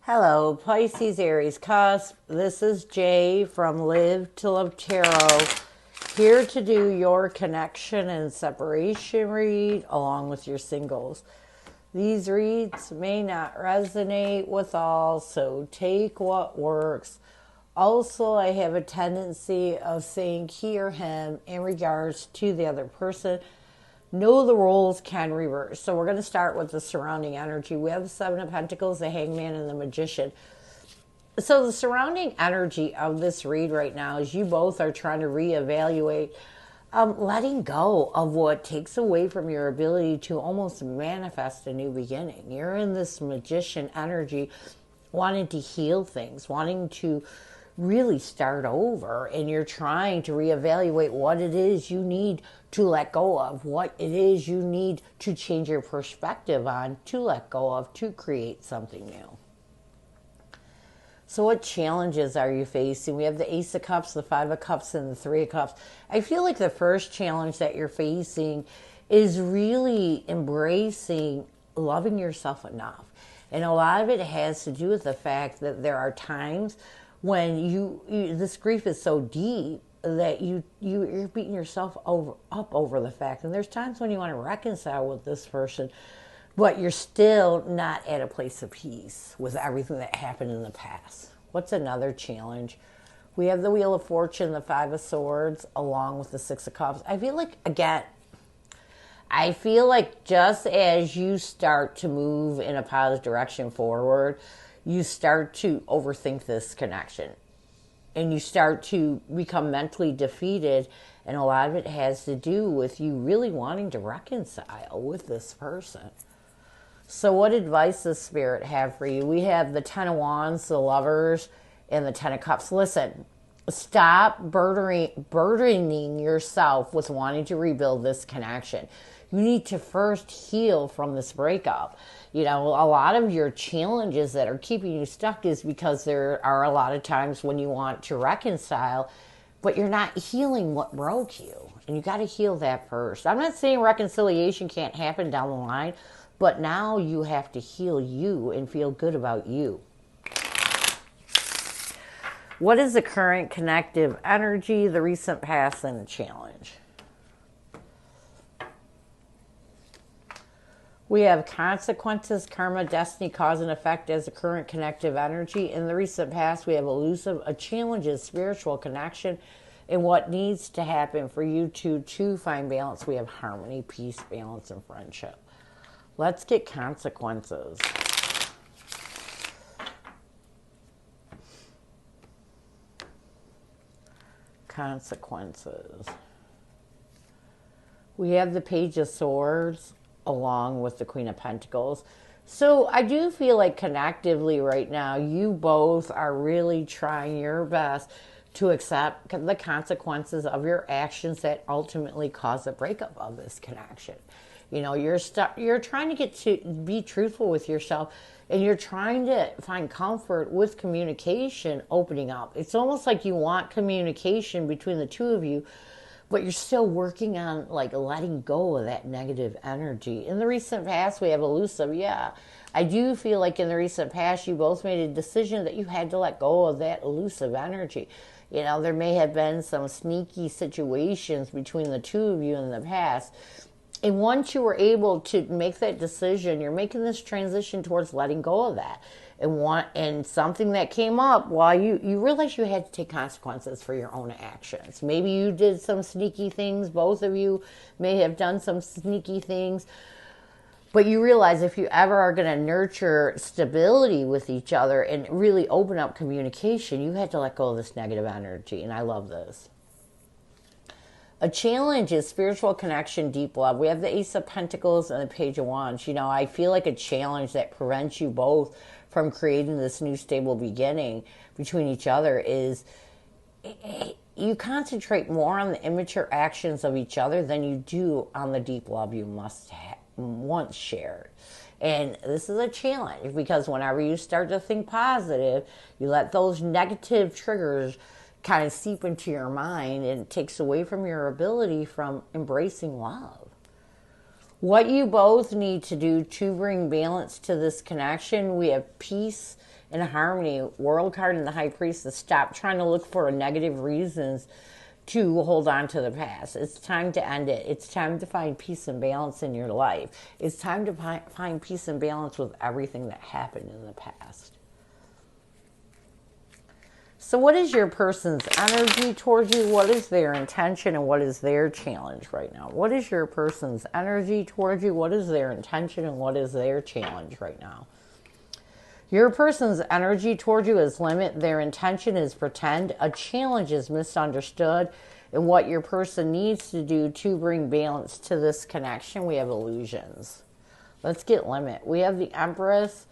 Hello, Pisces Aries Cusp. This is Jay from Live to Love Tarot, here to do your connection and separation read along with your singles. These reads may not resonate with all, so take what works. Also, I have a tendency of saying he or him in regards to the other person. Know the roles can reverse. So we're going to start with the surrounding energy. We have the Seven of Pentacles, the Hangman, and the Magician. So the surrounding energy of this read right now is you both are trying to reevaluate letting go of what takes away from your ability to almost manifest a new beginning. You're in this Magician energy, wanting to heal things, wanting to really start over, and you're trying to reevaluate what it is you need to let go of, what it is you need to change your perspective on, to let go of, to create something new. So what challenges are you facing? We have the Ace of Cups, the Five of Cups, and the Three of Cups. I feel like the first challenge that you're facing is really embracing loving yourself enough. And a lot of it has to do with the fact that there are times when this grief is so deep that you're beating yourself up over the fact. And there's times when you want to reconcile with this person, but you're still not at a place of peace with everything that happened in the past. What's another challenge? We have the Wheel of Fortune, the Five of Swords, along with the Six of Cups. I feel like just as you start to move in a positive direction forward, you start to overthink this connection. And you start to become mentally defeated. And a lot of it has to do with you really wanting to reconcile with this person. So what advice does Spirit have for you? We have the Ten of Wands, the Lovers, and the Ten of Cups. Listen, stop burdening yourself with wanting to rebuild this connection. You need to first heal from this breakup. You know, a lot of your challenges that are keeping you stuck is because there are a lot of times when you want to reconcile, but you're not healing what broke you. And you got to heal that first. I'm not saying reconciliation can't happen down the line, but now you have to heal you and feel good about you. What is the current connective energy, the recent past, and the challenge? We have consequences, karma, destiny, cause, and effect as the current connective energy. In the recent past, we have elusive, a challenges, spiritual connection, and what needs to happen for you to find balance. We have harmony, peace, balance, and friendship. Let's get consequences. Consequences. We have the Page of Swords along with the Queen of Pentacles. So I do feel like connectively right now, you both are really trying your best to accept the consequences of your actions that ultimately cause the breakup of this connection. You know, you're trying to get to be truthful with yourself, and you're trying to find comfort with communication opening up. It's almost like you want communication between the two of you, but you're still working on like letting go of that negative energy. In the recent past, we have elusive. Yeah, I do feel like in the recent past, you both made a decision that you had to let go of that elusive energy. You know, there may have been some sneaky situations between the two of you in the past. And once you were able to make that decision, you're making this transition towards letting go of that. And something that came up while you realized you had to take consequences for your own actions. Maybe you did some sneaky things. Both of you may have done some sneaky things. But you realize if you ever are going to nurture stability with each other and really open up communication, you had to let go of this negative energy. And I love this. A challenge is spiritual connection, deep love. We have the Ace of Pentacles and the Page of Wands. You know, I feel like a challenge that prevents you both from creating this new stable beginning between each other is you concentrate more on the immature actions of each other than you do on the deep love you must have once shared. And this is a challenge because whenever you start to think positive, you let those negative triggers kind of seep into your mind, and it takes away from your ability from embracing love. What you both need to do to bring balance to this connection, we have peace and harmony. World card and the High Priestess. Stop trying to look for negative reasons to hold on to the past. It's time to end it. It's time to find peace and balance in your life. It's time to find peace and balance with everything that happened in the past. So what is your person's energy towards you? What is their intention and what is their challenge right now? What is your person's energy towards you? What is their intention and what is their challenge right now? Your person's energy towards you is limit. Their intention is pretend. A challenge is misunderstood. And what your person needs to do to bring balance to this connection, we have illusions. Let's get limit. We have the Empress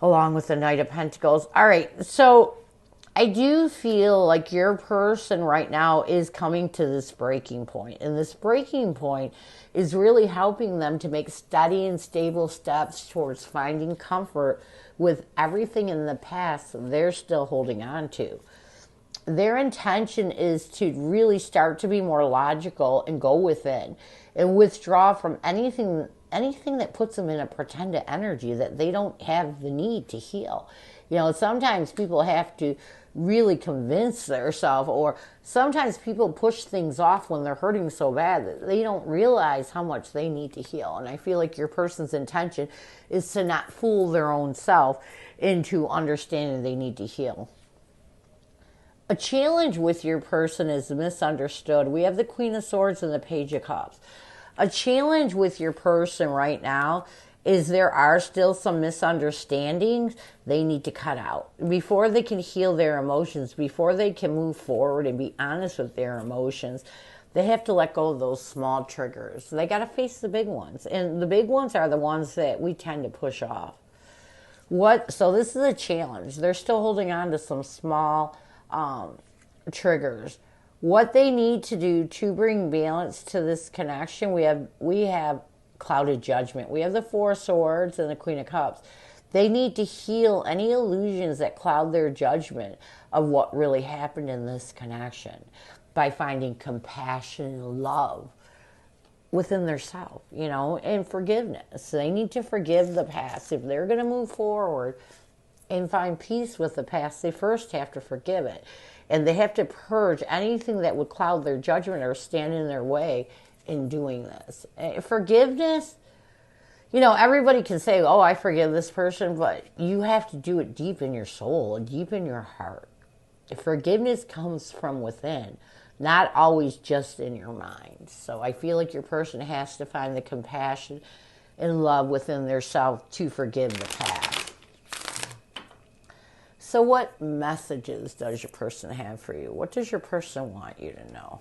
along with the Knight of Pentacles. All right, so I do feel like your person right now is coming to this breaking point. And this breaking point is really helping them to make steady and stable steps towards finding comfort with everything in the past they're still holding on to. Their intention is to really start to be more logical and go within and withdraw from anything that puts them in a pretended energy that they don't have the need to heal. You know, sometimes people have to really convince themselves, or sometimes people push things off when they're hurting so bad that they don't realize how much they need to heal. And I feel like your person's intention is to not fool their own self into understanding they need to heal. A challenge with your person is misunderstood. We have the Queen of Swords and the Page of Cups. A challenge with your person right now is there are still some misunderstandings they need to cut out. Before they can heal their emotions, before they can move forward and be honest with their emotions, they have to let go of those small triggers. They got to face the big ones. And the big ones are the ones that we tend to push off. So this is a challenge. They're still holding on to some small triggers. What they need to do to bring balance to this connection, we have clouded judgment. We have the Four of Swords and the Queen of Cups. They need to heal any illusions that cloud their judgment of what really happened in this connection by finding compassion and love within themselves, you know, and forgiveness. They need to forgive the past. If they're going to move forward and find peace with the past, they first have to forgive it. And they have to purge anything that would cloud their judgment or stand in their way in doing this. Forgiveness, you know, everybody can say, oh, I forgive this person, but you have to do it deep in your soul, deep in your heart. Forgiveness comes from within, not always just in your mind. So I feel like your person has to find the compassion and love within their self to forgive the past. So what messages does your person have for you? What does your person want you to know?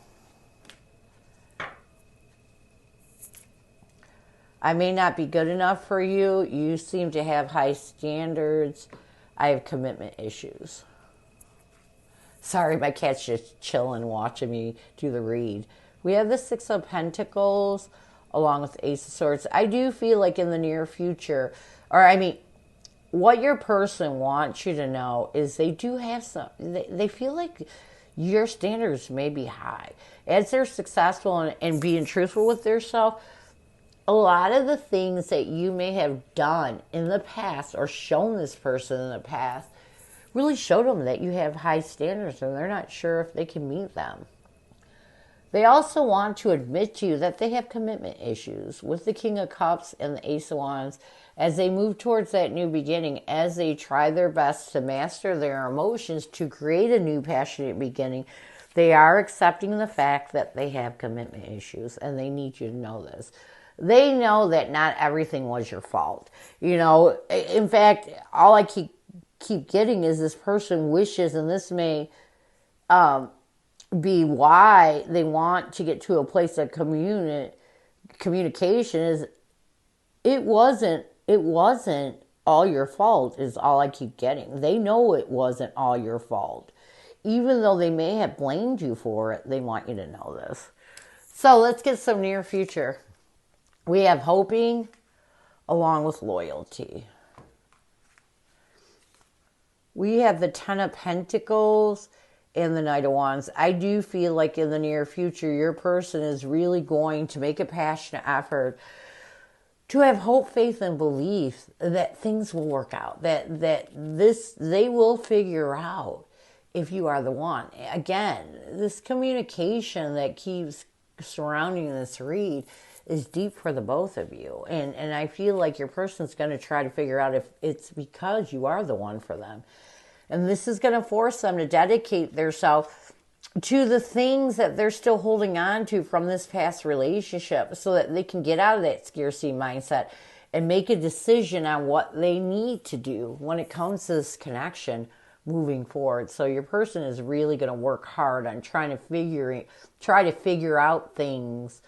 I may not be good enough for you. You seem to have high standards. I have commitment issues. Sorry, my cat's just chilling, watching me do the read. We have the Six of Pentacles along with the Ace of Swords. I do feel like in the near future, what your person wants you to know is they do have they feel like your standards may be high. As they're successful and being truthful with themselves, a lot of the things that you may have done in the past or shown this person in the past really showed them that you have high standards and they're not sure if they can meet them. They also want to admit to you that they have commitment issues with the King of Cups and the Ace of Wands as they move towards that new beginning, as they try their best to master their emotions to create a new passionate beginning. They are accepting the fact that they have commitment issues and they need you to know this. They know that not everything was your fault. You know, in fact, all I keep getting is this person wishes, and this may be why they want to get to a place of communication, is it wasn't all your fault, is all I keep getting. They know it wasn't all your fault. Even though they may have blamed you for it, they want you to know this. So let's get some near future. We have hoping along with loyalty. We have the Ten of Pentacles and the Knight of Wands. I do feel like in the near future, your person is really going to make a passionate effort to have hope, faith, and belief that things will work out, that they will figure out if you are the one. Again, this communication that keeps surrounding this read is deep for the both of you. And I feel like your person's going to try to figure out if it's because you are the one for them. And this is going to force them to dedicate themselves to the things that they're still holding on to from this past relationship so that they can get out of that scarcity mindset and make a decision on what they need to do when it comes to this connection moving forward. So your person is really going to work hard on try to figure out things,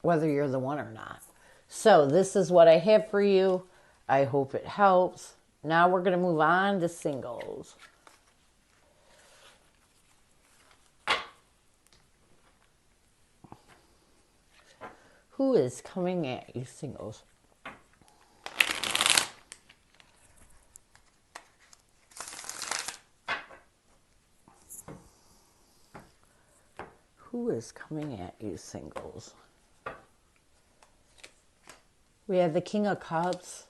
whether you're the one or not. So this is what I have for you. I hope it helps. Now we're going to move on to singles. Who is coming at you, singles? Who is coming at you, singles? We have the King of Cups,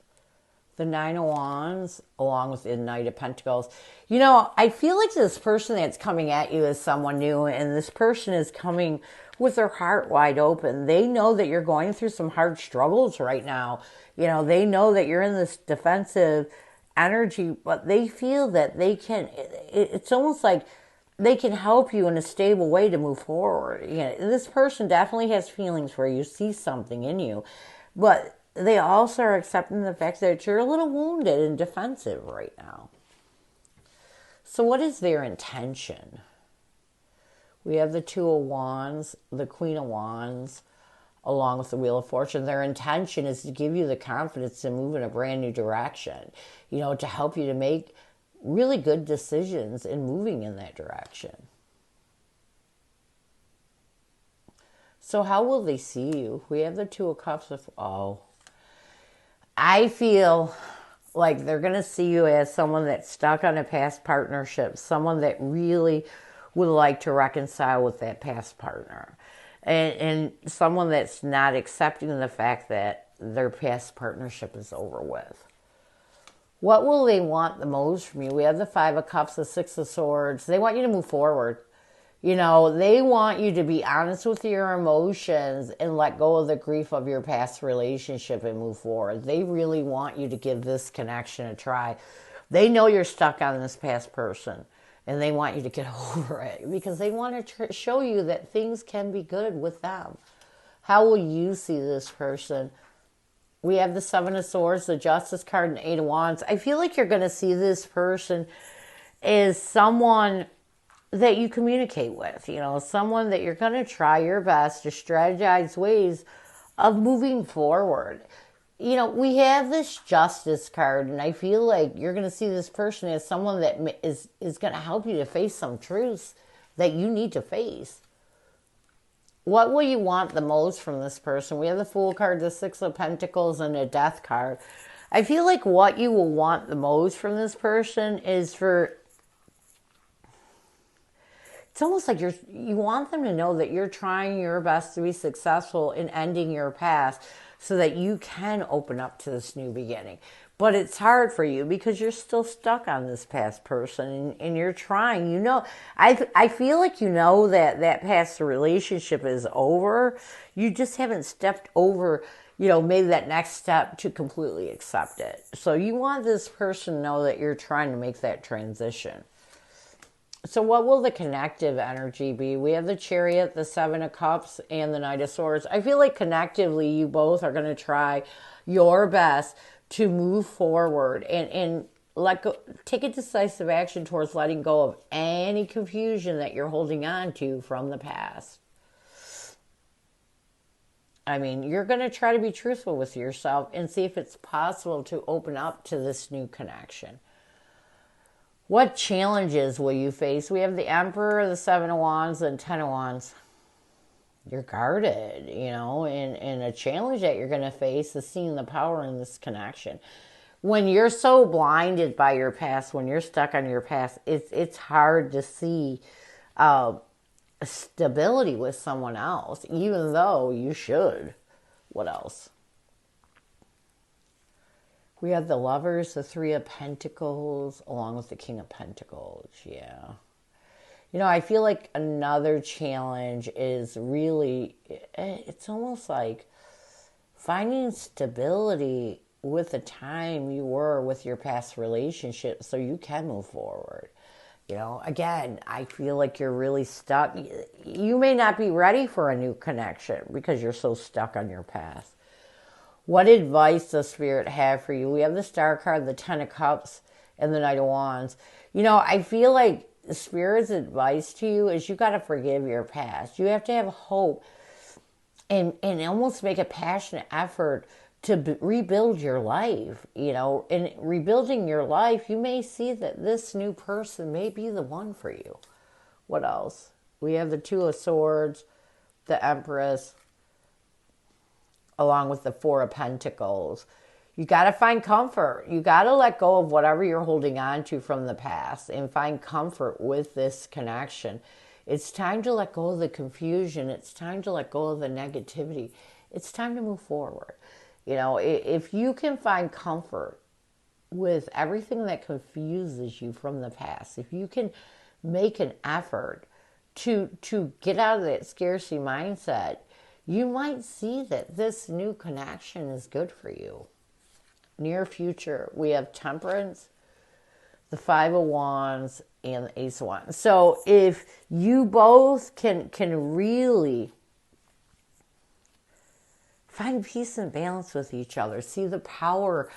the Nine of Wands, along with the Knight of Pentacles. You know, I feel like this person that's coming at you is someone new, and this person is coming with their heart wide open. They know that you're going through some hard struggles right now. You know, they know that you're in this defensive energy, but they feel that they can, it's almost like they can help you in a stable way to move forward. You know, this person definitely has feelings for you, see something in you, but they also are accepting the fact that you're a little wounded and defensive right now. So what is their intention? We have the Two of Wands, the Queen of Wands, along with the Wheel of Fortune. Their intention is to give you the confidence to move in a brand new direction, you know, to help you to make really good decisions in moving in that direction. So how will they see you? We have the Two of Cups with, I feel like they're going to see you as someone that's stuck on a past partnership, someone that really would like to reconcile with that past partner, and someone that's not accepting the fact that their past partnership is over with. What will they want the most from you? We have the Five of Cups, the Six of Swords. They want you to move forward. You know, they want you to be honest with your emotions and let go of the grief of your past relationship and move forward. They really want you to give this connection a try. They know you're stuck on this past person, and they want you to get over it because they want to show you that things can be good with them. How will you see this person? We have the Seven of Swords, the Justice card, and Eight of Wands. I feel like you're going to see this person as someone that you communicate with, you know, someone that you're going to try your best to strategize ways of moving forward. You know, we have this Justice card, and I feel like you're going to see this person as someone that is going to help you to face some truths that you need to face. What will you want the most from this person? We have the Fool card, the Six of Pentacles, and a Death card. I feel like what you will want the most from this person is it's almost like you want them to know that you're trying your best to be successful in ending your past so that you can open up to this new beginning. But it's hard for you because you're still stuck on this past person and you're trying. You know, I feel like you know that past relationship is over. You just haven't stepped over, you know, made that next step to completely accept it. So you want this person to know that you're trying to make that transition. So what will the connective energy be? We have the Chariot, the Seven of Cups, and the Knight of Swords. I feel like connectively you both are going to try your best to move forward and take a decisive action towards letting go of any confusion that you're holding on to from the past. I mean, you're going to try to be truthful with yourself and see if it's possible to open up to this new connection. What challenges will you face? We have the Emperor, the Seven of Wands, and 10 of Wands. You're guarded, you know, and a challenge that you're going to face is seeing the power in this connection. when you're so blinded by your past, when you're stuck on your past, it's hard to see uh, stability with someone else, even though you should. What else? We have the Lovers, the Three of Pentacles, along with the King of Pentacles. Yeah. You know, I feel like another challenge is really, it's almost like finding stability with the time you were with your past relationship so you can move forward. You know, again, I feel like you're really stuck. You may not be ready for a new connection because you're so stuck on your past. What advice does Spirit have for you? We have the Star card, the Ten of Cups, and the Knight of Wands. You know, I feel like Spirit's advice to you is you got to forgive your past. You have to have hope and almost make a passionate effort to rebuild your life. You know, in rebuilding your life, you may see that this new person may be the one for you. What else? We have the Two of Swords, the Empress, along with the Four of Pentacles. You got to find comfort. You got to let go of whatever you're holding on to from the past and find comfort with this connection. It's time to let go of the confusion. It's time to let go of the negativity. It's time to move forward. You know, if you can find comfort with everything that confuses you from the past, if you can make an effort to get out of that scarcity mindset, you might see that this new connection is good for you. Near future, we have Temperance, the Five of Wands, and the Ace of Wands. So if you both can really find peace and balance with each other, see the power,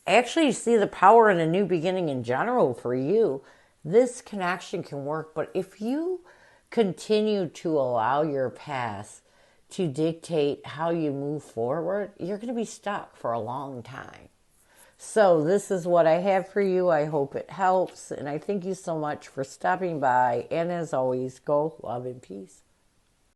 actually see the power in a new beginning in general for you, this connection can work. But if you continue to allow your past to dictate how you move forward, you're going to be stuck for a long time. So this is what I have for you. I hope it helps. And I thank you so much for stopping by. And as always, go love and peace.